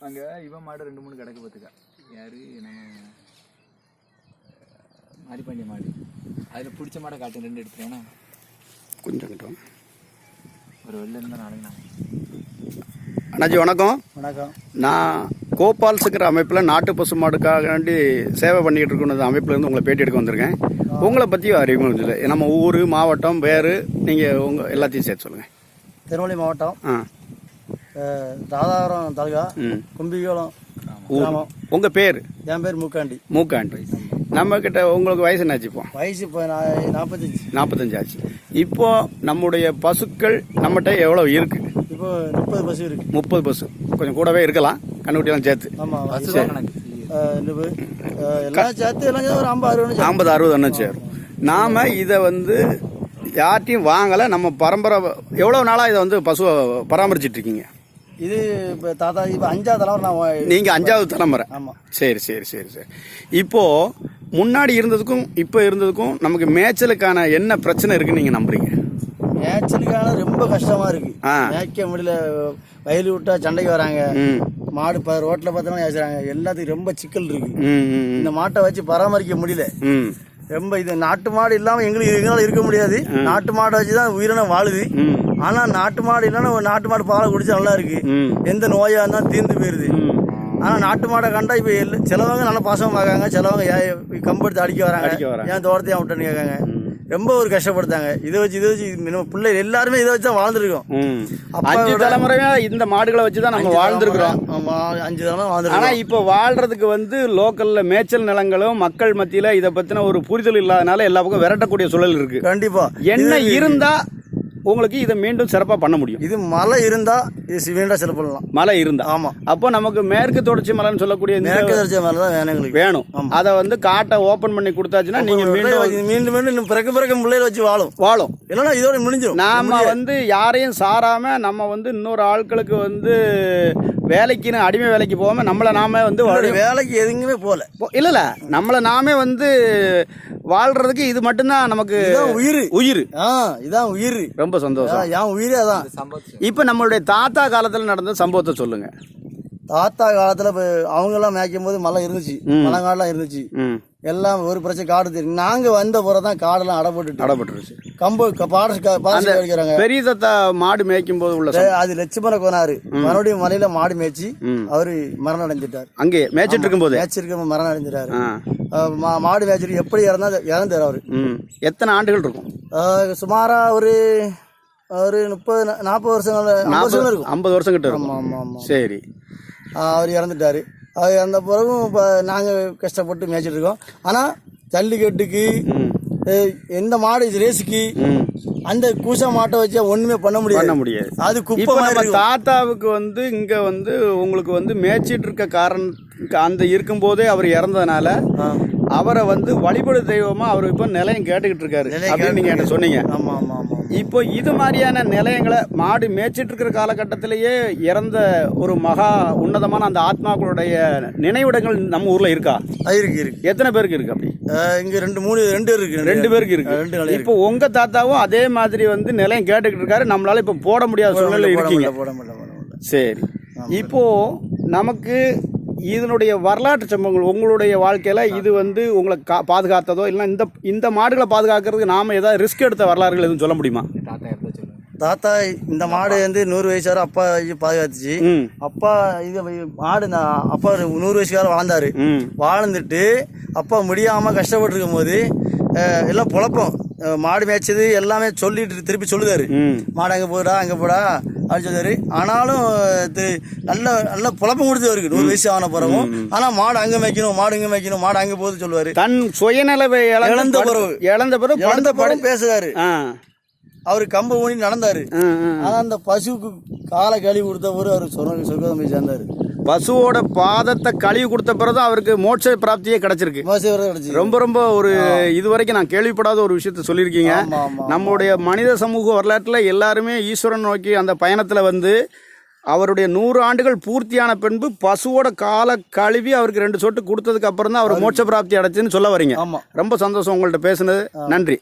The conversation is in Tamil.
அங்கே இவன் மாடு 2-3 கிடக்கு பார்த்துக்கா. யாரு நம்ம மாரிப்பாண்டி மாடு. அதில் பிடிச்ச மாடை காட்டு 2 எடுத்துருவேண்ணா. கொஞ்சம் கிட்டோம் ஒரு வெளில இருந்தால் நாளைக்கு அண்ணாஜி வணக்கம். வணக்கம். நான் கோபால்ஸுங்கிற அமைப்பில் நாட்டு பசு மாடுக்காண்டி சேவை பண்ணிக்கிட்டு இருக்கிற அமைப்புலேருந்து உங்களை பேட்டி எடுக்க வந்திருக்கேன். உங்களை பற்றி அறிமுகம் இல்லை. நம்ம ஊர் மாவட்டம் பேர் நீங்கள் உங்கள் எல்லாத்தையும் சேர்த்து சொல்லுங்கள். திருநெல்வேலி மாவட்டம் ராதாபுரம் தாலுகா கும்பிகோளம் கிராமம். உங்கள் பேர்? என் பேர் மூக்காண்டி. மூக்காண்டி. நம்ம கிட்ட உங்களுக்கு வயசு என்னாச்சு? இப்போ வயசு இப்போ 45 ஆச்சு. இப்போ நம்முடைய பசுக்கள் நம்மகிட்ட எவ்வளோ இருக்கு? இப்போ 30 பசு இருக்கு. 30 பசு, கொஞ்சம் கூடவே இருக்கலாம் கண்ணுக்குட்டியெல்லாம் சேர்த்து. ஆமாம், எல்லாம் சேர்த்து எல்லாம் ஒரு 50-60 அண்ணன் சேரும். நாம இதை யார்ட்டையும் வாங்கலை. நம்ம பரம்பரை எவ்வளோ நாளாக இதை பசுவை பராமரிச்சிட்டு இருக்கீங்க? இது இப்போ தாத்தா இப்போ 5வது தலைமுறை. நீங்கள் 5வது தலைமுறை? ஆமாம். சரி சரி சரி சரி. இப்போ முன்னாடி இருந்ததுக்கும் இப்போ இருந்ததுக்கும் நமக்கு மேய்ச்சலுக்கான என்ன பிரச்சனை இருக்குன்னு நீங்கள் நம்புறீங்க? மேய்ச்சலுக்கான ரொம்ப கஷ்டமா இருக்கு. மேய்க்க முடியல. வயல் விட்டா சண்டைக்கு வராங்க. மாடு ரோட்ல பார்த்தோம்னா ஏசுறாங்க. எல்லாத்துக்கும் ரொம்ப சிக்கல் இருக்கு. இந்த மாட்டை வச்சு பராமரிக்க முடியல. ரொம்ப இது நாட்டு மாடு இல்லாம எங்களால இருக்க முடியாது. நாட்டு மாடை வச்சுதான் உயிரின வாழுது. ஆனா நாட்டு மாடு இல்லைன்னா நாட்டு மாடு பாலை குடிச்சா நல்லா இருக்கு. எந்த நோயா இருந்தாலும் தீர்ந்து போயிருது. ஆனா நாட்டு மாடை கண்டா இப்ப சிலவங்க நல்லா பாசமா பார்க்காங்க. சிலவங்க கம்பெடுத்து அடிக்க வராங்க. ஏன் தோட்டத்தையும் விட்டுன்னு கேட்காங்க. ரொம்ப ஒரு கஷ்டப்படுத்தாங்க. இதை வச்சு பிள்ளை எல்லாருமே இதை வச்சுதான் வாழ்ந்துருக்கோம். 5 தலைமுறையா இந்த மாடுகளை வச்சுதான் நம்ம வாழ்ந்துருக்கிறோம். 5 தலைமுறை வாழ்ந்துருக்கோம். ஆனா இப்ப வாழ்றதுக்கு லோக்கல்ல மேய்ச்சல் நிலங்களும் மக்கள் மத்தியில இதை பத்தின ஒரு புரிதல் இல்லாதனால எல்லா பக்கம் விரட்டக்கூடிய சூழல் இருக்கு. கண்டிப்பா என்ன இருந்தா உங்களுக்கு இதை மீண்டும் சிறப்பா பண்ண முடியும்? இது மழை இருந்தா இது சிவண்டா சிறப்பு பண்ணலாம். மழை இருந்தா? ஆமா. அப்போ நமக்கு மேற்கு தொடர்ச்சி மலைன்னு சொல்லக்கூடிய மேற்கு தொடர்ச்சி மலை தான் வேணும் எங்களுக்கு. வேணும். அதை காட்டை ஓபன் பண்ணி கொடுத்தாச்சுன்னா நீங்க மீண்டும் மீண்டும் பிறக்க பிள்ளைகளை வச்சு வாழும். இல்லைன்னா இதோட முடிஞ்சிடும். நாம யாரையும் சாராம நம்ம இன்னொரு ஆட்களுக்கு வேலைக்குன்னு அடிமை வேலைக்கு போகாம நம்மளை நாம வேலைக்கு எதுவுமே போல இல்ல நம்மளை நாமே வாழ்றதுக்கு இது மட்டும்தான் நமக்கு உயிர். இதான் உயிர். ரொம்ப சந்தோஷம். என் உயிரே அதான். இப்ப நம்மளுடைய தாத்தா காலத்துல நடந்த சம்பவத்தை சொல்லுங்க. தாத்தா காலத்துல அவங்க எல்லாம் மேய்க்கும் போது மழை இருந்துச்சு. மழைக்காடுலாம் இருந்துச்சு. எல்லாம் ஒரு பிரச்சனை காடு தெரியும். நாங்க வந்த போறதான் காடெல்லாம் அடப்பட்டுருச்சு. கம்பு பாடுறாங்க. பெரிய தாத்தா மாடு மேய்க்கும் போது உள்ள அது லட்சுமண கோனாரு மறுபடியும் மலையில மாடு மேய்ச்சி அவரு மரணம் அடைஞ்சிட்டாரு. அங்கே மேய்ச்சிட்டு இருக்கும் போது மரணம் அடைஞ்சிட்டாரு. மாடு மேய்ச்சிட்டு எப்படி இறந்தாரு அவரு. எத்தனை ஆண்டுகள் இருக்கும்? சுமாரா ஒரு 30-40 வருஷங்கள் இருக்கும். 50 வருஷம் கிட்ட இருக்கும். சரி. அவர் இறந்துட்டாரு. அவர் இறந்த பிறகும் இப்போ நாங்கள் கஷ்டப்பட்டு மேய்ச்சிட்டு இருக்கோம். ஆனால் ஜல்லிக்கட்டுக்கு எந்த மாடு ரேஸுக்கு அந்த கூசா மாட்டை வச்சா ஒண்ணுமே பண்ண முடியாது. அது குப்பை. தாத்தாவுக்கு இங்க உங்களுக்கு மேய்ச்சிட்டு இருக்க காரணம் அந்த இருக்கும் போதே அவர் இறந்ததுனால அவரை வழிபடு தெய்வமா அவர் இப்ப நிலையம் கேட்டுக்கிட்டு இருக்காரு அப்படின்னு நீங்க என்ன சொன்னீங்க. இப்போ இது மாதிரியான நிலையங்களை மாடு மேய்ச்சிட்டு இருக்கிற காலகட்டத்திலேயே இறந்த ஒரு மகா உன்னதமான அந்த ஆத்மாக்களுடைய நினைவிடங்கள் நம்ம ஊர்ல இருக்கா? இருக்கு. எத்தனை பேருக்கு இருக்கு? அப்படி இங்க 2 இருக்கு. 2 பேருக்கு இருக்கு. இப்போ உங்க தாத்தாவும் அதே மாதிரி நிலையம் கேட்டுக்கிட்டு இருக்காரு. நம்மளால இப்ப போட முடியாத சூழ்நிலை இருக்கீங்க. சரி. இப்போ நமக்கு இதனுடைய வரலாற்று சம்பவங்கள் உங்களுடைய வாழ்க்கையில இது உங்களை பாதுகாத்ததோ இல்லைன்னா இந்த மாடுகளை பாதுகாக்கிறதுக்கு நாம ஏதாவது ரிஸ்க் எடுத்த வரலாறுகள் எதுவும் சொல்ல முடியுமா? தாத்தா இந்த மாடு 100 வயசு வரை அப்பா பாதுகாத்துச்சு. அப்பா இது மாடு அப்பா 100 வயசுக்கார வாழ்ந்தாரு. வாழ்ந்துட்டு அப்பா முடியாம கஷ்டப்பட்டு இருக்கும் போது எல்லாம் பொழப்பம் மாடு மேய்ச்சது எல்லாமே சொல்லிட்டு திருப்பி சொல்லுதாரு. மாடு அங்கே போடா அங்கே போடா அப்படின்னு சொல்லுவாரு. ஆனாலும் நல்ல புழப்பம் கொடுத்தவருக்கு 100 வயசு ஆன பிறகும். ஆனா மாடு அங்க மேய்க்கணும், மாடு இங்க மேய்க்கணும், மாடு அங்க போகுது சொல்லுவாரு. தன் சுயநலவை இழந்த பிறகு பேசுறாரு. அவரு கம்ப ஊனி நடந்தாரு. ஆனா அந்த பசுக்கு காலை கழுவி கொடுத்த பிறகு அவரு சொர்க்கம் போய் சேர்ந்தாரு. பசுவோட பாதத்தை கழுவி கொடுத்த பிறகு அவருக்கு மோட்ச பிராப்தியே கிடைச்சிருக்கு. ரொம்ப ரொம்ப ஒரு இதுவரைக்கும் நான் கேள்விப்படாத ஒரு விஷயத்த சொல்லியிருக்கீங்க. நம்முடைய மனித சமூக வரலாற்றுல எல்லாருமே ஈஸ்வரன் நோக்கி அந்த பயணத்துல அவருடைய 100 ஆண்டுகள் பூர்த்தியான பின்பு பசுவோட காலை கழுவி அவருக்கு 2 சொட்டு கொடுத்ததுக்கு அப்புறம் தான் அவர் மோட்ச பிராப்தி அடைச்சுன்னு சொல்ல வரீங்க. ரொம்ப சந்தோஷம் உங்கள்ட்ட பேசுனது. நன்றி.